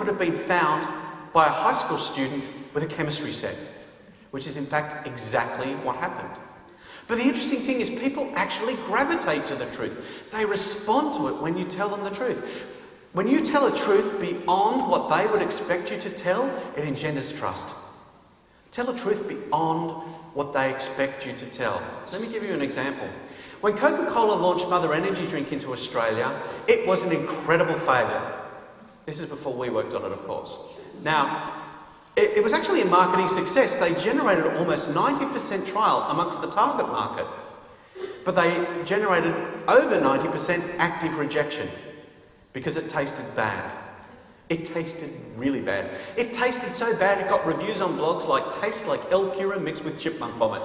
could have been found by a high school student with a chemistry set, which is in fact exactly what happened. But the interesting thing is people actually gravitate to the truth. They respond to it when you tell them the truth. When you tell a truth beyond what they would expect you to tell, it engenders trust. Tell a truth beyond what they expect you to tell. Let me give you an example. When Coca-Cola launched Mother Energy Drink into Australia, it was an incredible failure. This is before we worked on it, of course. Now, it was actually a marketing success. They generated almost 90% trial amongst the target market, but they generated over 90% active rejection because it tasted bad. It tasted really bad. It tasted so bad it got reviews on blogs like tastes like El Cura mixed with chipmunk vomit.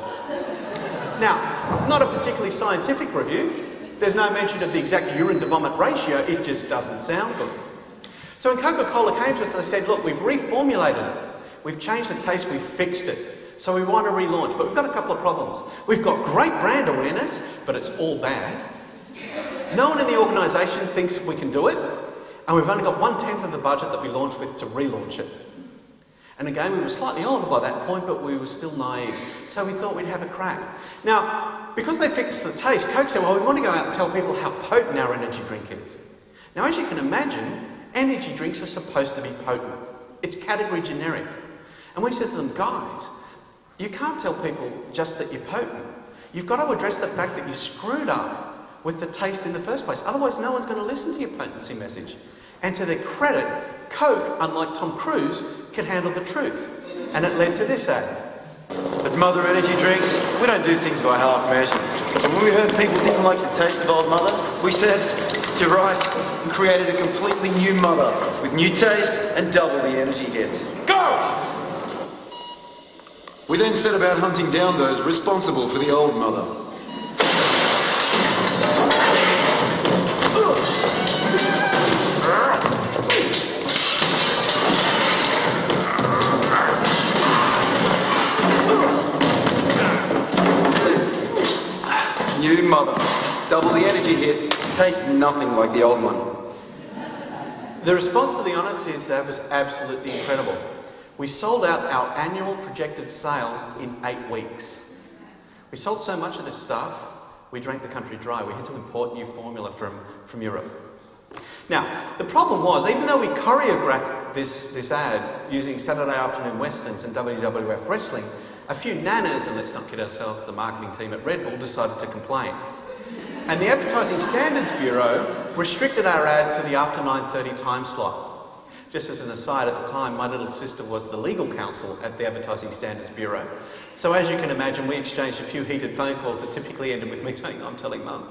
Now, not a particularly scientific review. There's no mention of the exact urine to vomit ratio. It just doesn't sound good. So when Coca-Cola came to us, they said, look, we've reformulated it. We've changed the taste, we've fixed it. So we want to relaunch, but we've got a couple of problems. We've got great brand awareness, but it's all bad. No one in the organisation thinks we can do it, and we've only got 1/10 of the budget that we launched with to relaunch it. And again, we were slightly older by that point, but we were still naive. So we thought we'd have a crack. Now, because they fixed the taste, Coke said, well, we want to go out and tell people how potent our energy drink is. Now, as you can imagine, energy drinks are supposed to be potent. It's category generic. And we said to them, guys, you can't tell people just that you're potent. You've got to address the fact that you screwed up with the taste in the first place. Otherwise, no one's going to listen to your potency message. And to their credit, Coke, unlike Tom Cruise, can handle the truth. And it led to this ad. At Mother Energy Drinks, we don't do things by half measures. And when we heard people didn't like the taste of Old Mother, we said, you're right, and created a completely new Mother with new taste and double the energy hits. Go! We then set about hunting down those responsible for the old Mother. New Mother. Double the energy hit. Tastes nothing like the old one. The response to the Honest Is was absolutely incredible. We sold out our annual projected sales in 8 weeks. We sold so much of this stuff, we drank the country dry. We had to import new formula from Europe. Now, the problem was, even though we choreographed this ad using Saturday afternoon westerns and WWF wrestling, a few nanas, and let's not kid ourselves, the marketing team at Red Bull decided to complain. And the Advertising Standards Bureau restricted our ad to the after 9:30 time slot. Just as an aside, at the time, my little sister was the legal counsel at the Advertising Standards Bureau. So as you can imagine, we exchanged a few heated phone calls that typically ended with me saying, I'm telling Mum.